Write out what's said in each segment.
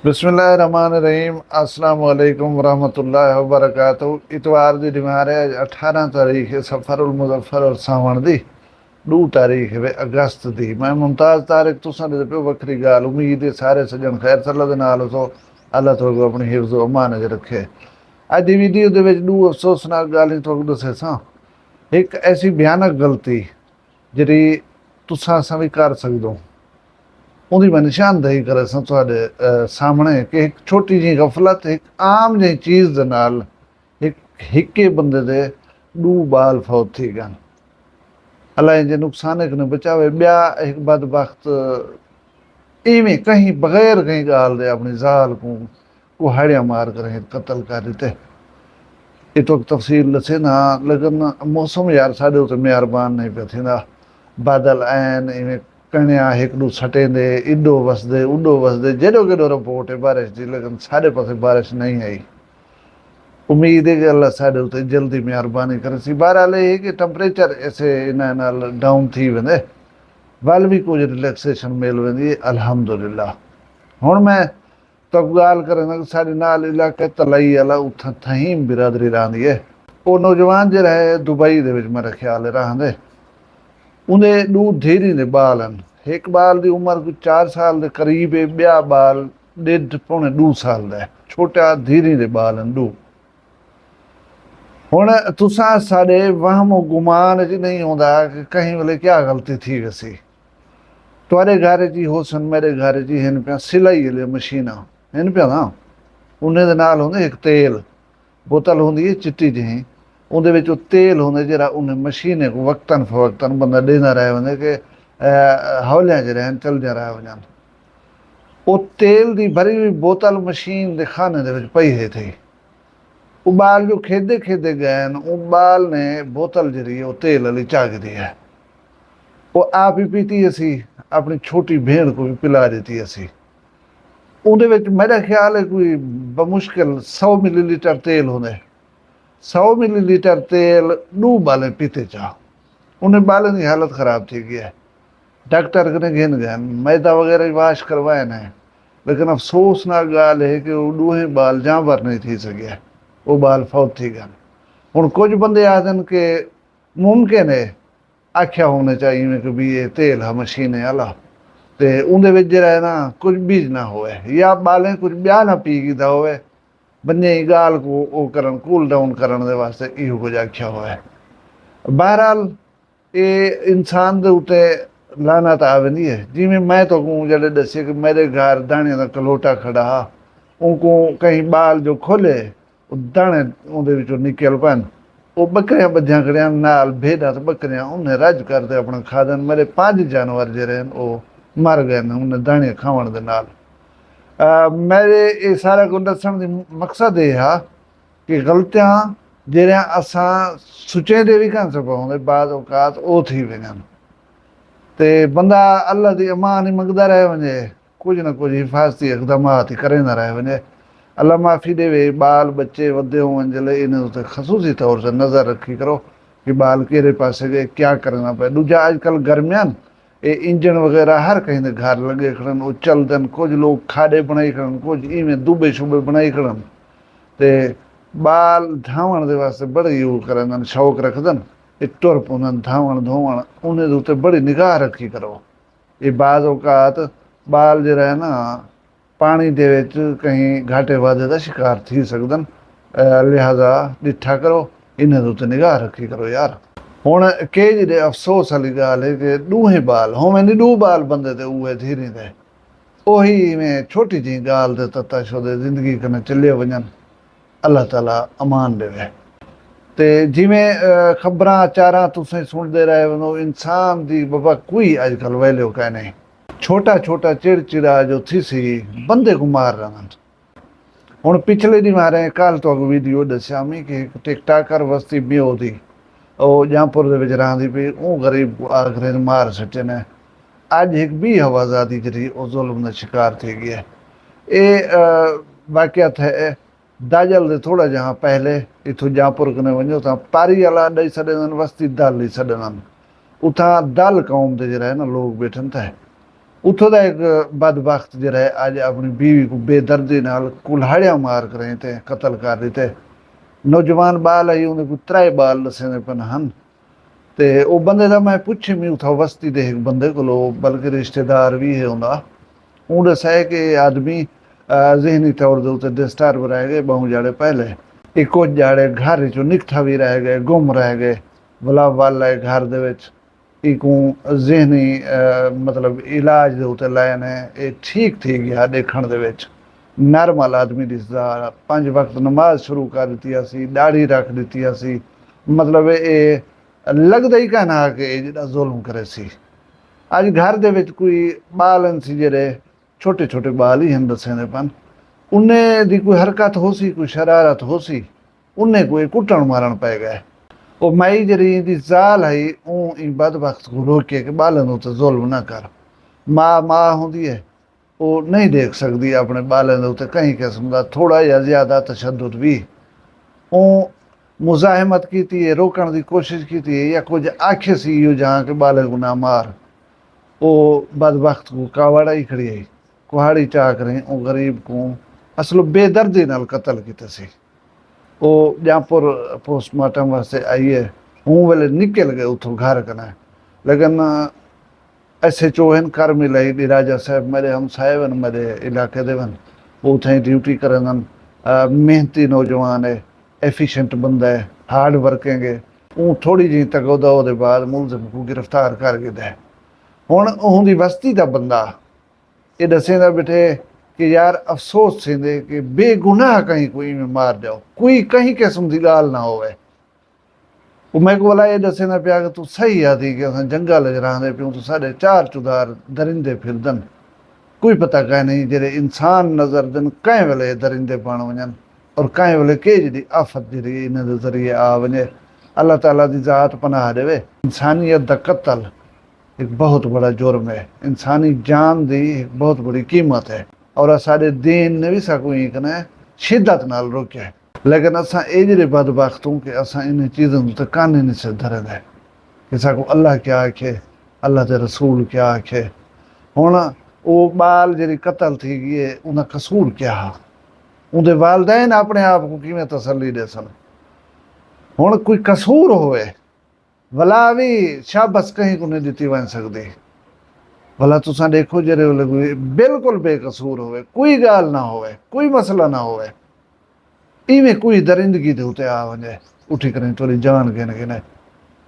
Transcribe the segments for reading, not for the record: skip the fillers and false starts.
बिस्मिल्लाहिर्रहमानिर्रहीम अस्सलाम वालेकुम वरहमतुल्लाहि वबरकातुहू। इतवार दी डिमार है 18 तारीख है सफरुल मुजफ्फर और सावण दी 2 तारीख है अगस्त दी। मैं मुमताज़ तारिक तुसां दे पियो वखरी गाल उम्मीद है सारे सजन खैर सल्ला दे नाल हो अल्लाह तो अपनी हिफ्ज़ व अमान च रखे। अज दी वीडियो दे विच 2 अफसोसनाक गाल्हियां तुहानू दस्सां। एक ऐसी भयानक गलती जिहड़ी तुसां असां भी कर सकदो ਉਹਦੀ ਮੈਂ ਨਿਸ਼ਾਨਦੇਹੀ ਕਰਾਂ ਤੁਹਾਡੇ ਸਾਹਮਣੇ ਕਿ ਇੱਕ ਛੋਟੀ ਜਿਹੀ ਗਫਲਤ ਇੱਕ ਆਮ ਜਿਹੀ ਚੀਜ਼ ਦੇ ਨਾਲ ਇੱਕ ਹਿੱਕੇ ਬੰਦੇ ਦੇ 2 ਬਾਲ ਫੌਤ थी गन। अलाए जे नुक़सान ने बचावे ॿिया हिकु बदबख्त इवें कहीं बग़ैर कहीं ॻाल्हि दे अपनी ज़ाल को कुहाड़िया मार कर कत्ल कर दिते। इतो तफ़सील दसे ना लेकिन मौसम यार साढ़े उते मेहरबान नहीं पिया थींदा। बादल आहिनि इवें कणिया हिकु ॾूं सटेंदे इॾो वसदे उॾो वसदे जेॾो केॾो रिपोर्ट है बारिश जी लेकिन साढ़े पासे बारिश नहीं आई। उम्मीद है कि अल्लाह साढ़े उते जल्दी मेहरबानी करे सी। बहरहाल ये कि टैंपरेचर ऐसे इन्हां नाल डाउन थी वेंदे वल भी कुछ रिलैक्सेशन मिल वेंदी अल्हम्दुलिल्लाह। हुण मैं तो गाल करें साढ़े नाल इलाके तलाई वाला उत्थां थहीम बिरादरी रहंदी है। वो नौजवान जो है दुबई दे विच मेरा ख्याल है रहंदे उन्हें 2 धीरी दे बाल हैं। एक बाल की उम्र कोई 4 साल के करीब है ॿिया बाल 1.5 पौने 2 साल का है। छोटा धीरी दे बाल हैं 2। हुण तुसां साढ़े वहम गुमान च नहीं आउंदा कि कहीं वेले क्या गलती थी वैसी। तुहाडे घर च हो सन मेरे घर च हिन पिया सिलाई वाली मशीनां हिन पिया ना उन्हें दे नाल हुंदे एक तेल बोतल होंदी है चिट्टी जी उहदे विच तेल होंदे जिहड़ा उन्हें मशीन को वक्तन फवक्तन बंदा ॾींदा रहे वञे कि हौलियां च रहन चलदियां रह वञनि। वो तेल दी भरी हुई बोतल मशीन दे खाने दे विच पई है थी। वो बाल जो खेदे खेदे गए वो बाल ने बोतल जी है वो तेल वाली झाग दी है। वो आप ही पीती असी अपनी छोटी भेड़ को भी पिला देती असी। उहदे विच मेरा ख्याल है कोई बमुश्किल 100 मिलीलीटर तेल होंदे। 100 मिलीलीटर तेल 2 बालें पीते चाह उन्हें बालन की हालत खराब थी गई है। डॉक्टर कने घिन गए मैदा वगैरह वाश करवाए ने लेकिन अफसोसनाक गाल है कि वो 2 बाल जानवर नहीं थी सके वो बाल फौत थी गए। हुण कुछ बंदे आखदन कि मुमकिन है आख्या होने चाहिए कि भी ये तेल है मशीने वाला तो उहदे विच जिहड़ा है ना कुछ बीज ना होए या बालें कुछ ॿिया ना पी गीता होए बन्ने गाल को वो करन कूल डाउन करने दे वास्ते इहो कुछ आख्या होए। बहरहाल ये इंसान दे उते लानत आ वेंदी है। जिवें मैं तो कहूँ जॾहिं दसे कि मेरे घर दाणे का कलोटा खड़ा हा उनको कहीं बाल जो खोले दाणे उहदे विचों निकल पैन वो बकरियां बधियां खड़ियां नाल भेड़ां ते बकरियां उन्हें रज करते अपना खादन। मेरे 5 जानवर जिहड़े वो मर गए उन्हें दाणे खावण दे नाल। मेरे ये सारा कुछ दसण दी मकसद ये हा कि गलतियां जिहड़ियां असां सुचेंदे भी कान सघूं बाद औकात वो थी वञनि ते बंदा अल्लाह दी अमान ही मंगदा रह वञे कुछ ना कुछ हिफाज़ती इक़दामात ही करेंदा रह वञे। अल्लाह माफ़ी देवे बाल बच्चे वधे होवन जे लाइ इन्हें उते ख़सूसी तौर से नज़र रखी करो कि बाल कहिड़े पासे गए क्या करना पे। दूजा अजकल गर्मियां ये इंजन वगैरह हर कहीं दे घर लगे खड़न वो चलदन कुछ लोग खाड़े बनाई खड़न कुछ इवें दुबे शुबे बनाई खड़न ते बाल धावण दे वास्ते बड़ी वो करन शौक रखदन टुर पौंदन धावण धोवण उन्हें दे उते बड़ी निगाह रखी करो। ये बाज़ औकात बाल जिहड़ा है ना पानी दे विच कहीं घाटे वाधे का शिकार थी सकदन लिहाजा डिठा करो इन्हें दे उते निगाह रखी करो यार। हुण के जिहड़े अफसोस वाली गाल है कि 2 बाल होवें नी 2 बाल बंदे ते उहे धीरे दे ओही में छोटी जी गाल ते तता छोदे जिंदगी कने चले वञन अल्लाह ताला अमान देवे। ते जिवें खबरां अचारां तुसें सुनदे रहे वञो इंसान दी बाबा कोई अजकल वैल्यू कान्हे नहीं। छोटा छोटा चिड़चिड़ा जो थी सी बंदे को मार रहा। हुण पिछले ॾींहुं मारे कल तो वीडियो दस्यामी कि टिकटाकर वस्ती बियो थी ਉਹ ਜਾਂਪੁਰ ਦੇ ਵਿੱਚ ਰਹਿੰਦੀ ਪਈ ਉਹ ਗਰੀਬ ਆਖਰੇ ਨੂੰ ਮਾਰ ਸੱਟੇ ਨੇ। ਅੱਜ ਇੱਕ ਵੀ ਹਵਾਜ਼ਾਦੀ ਜਿਹੜੀ ਉਹ ਜ਼ੁਲਮ ਦਾ ਸ਼ਿਕਾਰ थी गई है। ये वाक़ियत है दाजल दे थोड़ा जहाँ पहले इथों जापुर कने वञो तां पारी वाला ॾेई छॾंदनि वस्ती दल ॾेई छॾंदनि उतां दल क़ौम ते जहिड़ा है न लोग वेठनि था ਉੱਥੋਂ ਦਾ ਇੱਕ ਬਦਬਖਤ ਜਿਹੜਾ ਹੈ ਅੱਜ ਆਪਣੀ ਬੀਵੀ को ਬੇਦਰਦੀ ਨਾਲ ਕੁल्हाड़ियां ਮਾਰ ਕੇ ਰਹੇ ਤੇ ਕਤਲ ਕਰ ਦਿੱਤੇ। ਨੌਜਵਾਨ ਬਾਲ ਆਈ ਉਹਨੇ ਕੋਈ 3 ਬਾਲ ਦੱਸੇ ਨੇ ਪਨ ਹਨ ਤੇ ਉਹ ਬੰਦੇ ਦਾ ਮੈਂ ਪੁੱਛੀ ਵੀ ਉਥਾ ਵਸਤੀ ਦੇ ਇੱਕ ਬੰਦੇ ਕੋਲੋਂ ਬਲਕਿ ਰਿਸ਼ਤੇਦਾਰ ਵੀ ਹੈ ਉਹਦਾ। ਉਹ ਦੱਸਿਆ ਕਿ ਆਦਮੀ ਜ਼ਹਿਨੀ ਤੌਰ ਦੇ ਉੱਤੇ ਡਿਸਟਰਬ ਰਹਿ ਗਏ ਬਹੁਤ ਜਾੜੇ ਪਹਿਲੇ ਇਹ ਕੁਝ ਜਾੜੇ ਘਰ ਚੋਂ ਨਿਕਠਾ ਵੀ ਰਹਿ ਗਏ ਗੁੰਮ ਰਹਿ ਗਏ ਵਲਾ ਵੱਲ ਹੈ ਘਰ ਦੇ ਵਿੱਚ ਇੱਕ ਜ਼ਹਿਨੀ ਮਤਲਬ ਇਲਾਜ ਦੇ ਉੱਤੇ ਲਾਏ ਨੇ ਇਹ ਠੀਕ ਥी ਗਿਆ ਦੇਖਣ ਦੇ ਵਿੱਚ ਨਰਮਲ ਆਦਮੀ ਦਿਸਦਾ 5 ਵਕਤ ਨਮਾਜ਼ ਸ਼ੁਰੂ ਕਰ ਦਿੱਤੀ ਸੀ ਦਾੜੀ ਰੱਖ ਦਿੱਤੀ ਸੀ ਮਤਲਬ ਇਹ ਲੱਗਦਾ ਹੀ ਕਹਿਣਾ ਕਿ ਇਹ ਜਿਹੜਾ ਜ਼ੁਲਮ ਕਰੇ ਸੀ। ਅੱਜ ਘਰ ਦੇ ਵਿੱਚ ਕੋਈ ਬਾਲਨ ਸੀ ਜਿਹੜੇ ਛੋਟੇ ਛੋਟੇ ਬਾਲ ਹੀ ਹਨ ਦੱਸੇ ਨੇ ਪਨ ਉਹਨੇ ਦੀ ਕੋਈ ਹਰਕਤ ਹੋ ਸੀ ਕੋਈ ਸ਼ਰਾਰਤ ਹੋ ਸੀ ਉਹਨੇ ਕੋਈ ਕੁੱਟਣ ਮਾਰਨ ਪੈ ਗਏ। ਉਹ ਮਾਈ ਜਿਹੜੀ ਦੀ ਜ਼ਾਲ ਹੈ ਉਹ ਇਹ ਬਦਬਖਤ को रोके कि बालन उत्ते जुल्म ना कर। माँ होंदी है वो नहीं देख सकती अपने बालन उत्ते कई किस्म का थोड़ा या ज़्यादा तशद्दुद भी वो मुजाहिमत की है रोकने की कोशिश की है या कुछ आखे सी जहाँ के बालन को ना मार वो बदबख्त को कावड़ा ही खड़ी है कुहाड़ी चाक रही वो गरीब को असल बेदर्दी नाल कतल किया सी। वो जहाँपुर पोस्टमार्टम वास्ते आई है हूँ वेले निकल गए उतो घर कना लेकिन ऐसे चोहन कर मिलाई दी राजा साहब मेरे हम साहेब मेरे इलाके दे वन वो उथे ड्यूटी करन मेहनती नौजवान है एफिशिएंट बंदा है हार्ड वर्किंग है वो थोड़ी जी तगोदा ओदे बाद मुलजिम को गिरफ्तार कर गया हुण उहदी बस्ती दा बंदा ये दसेंदा बेटे कि यार अफसोस थींदे कि बेगुनाह कहीं कोई में मार जाओ कोई कहीं किस्म की गाल ना होवे। वो मैं को बोला ये दसेंदा पिया कि तू सही आती कि असां जंगल च रहंदे पियूं तो साढ़े 4 चुदार दरिंदे फिरदन कोई पता कह नहीं जेडे इंसान नज़र दिन कंहिं वेले दरिंदे बण वञनि और कंहिं वेले के जी आफ़त जी इन जे ज़रिए आ वञे। अल्लाह ताला की ज़ात पनाह देवे। इंसानियत दा कत्ल एक बहुत बड़ा जुर्म है इंसानी जान की एक बहुत बड़ी कीमत है और साढ़े दीन ने भी साकू कने शिद्दत नाल रोकया है लेकिन असां ये जेडे बदबख्तों कि असां इन चीज़ों ते कान नहीं से धरद है कि साकू अल्लाह क्या आखे अल्लाह के रसूल क्या आखे। हुण वो बाल जी कतल थी गई है उनका कसूर क्या है उनके वालदैन अपने आप को किवें तसल्ली दे सन। हुण कोई कसूर होवे भला भी शाबस कहीं को नहीं दी वन सकती भला तुसा देखो जेरे वेले बिल्कुल बेकसूर होवे कोई गाल ना होवे कोई मसला ना होवे इवें कोई दरिंदगी दे उते आ वने उठी करें थोड़ी जान गिन गिने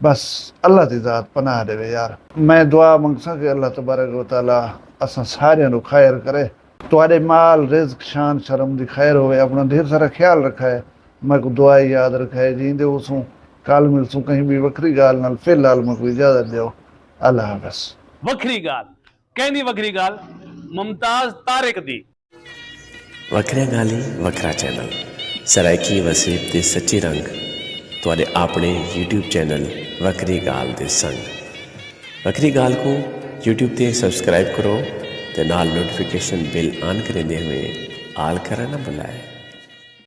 बस अल्लाह की ज़ात पनाह देवे यार। मैं दुआ मंगसा कि अल्लाह तबारक व तआला असां सारियां नूं खैर करे तुहाडे माल रिज़्क शान शर्म दी खैर होवे अपना ढेर सारा ख्याल रखा है मैं को दुआ याद रखा है जींदे उसू कल मिलसूं कहीं भी वखरी गाल नाल फिलहाल मैं कोई इजाजत दियो अल्लाह हाफ़िज़। वखरी गाल कहनी वखरी गाल मुमताज तारिक दी वखरिया गाली वखरा चैनल सराइकी वसीब दे सच्चे रंग तुहाडे अपने यूट्यूब चैनल वखरी गाल दे संग वखरी गाल को यूट्यूब ते सब्सक्राइब करो ते नाल नोटिफिकेशन बिल ऑन करेंदे हुए आल करना ना भुलाए।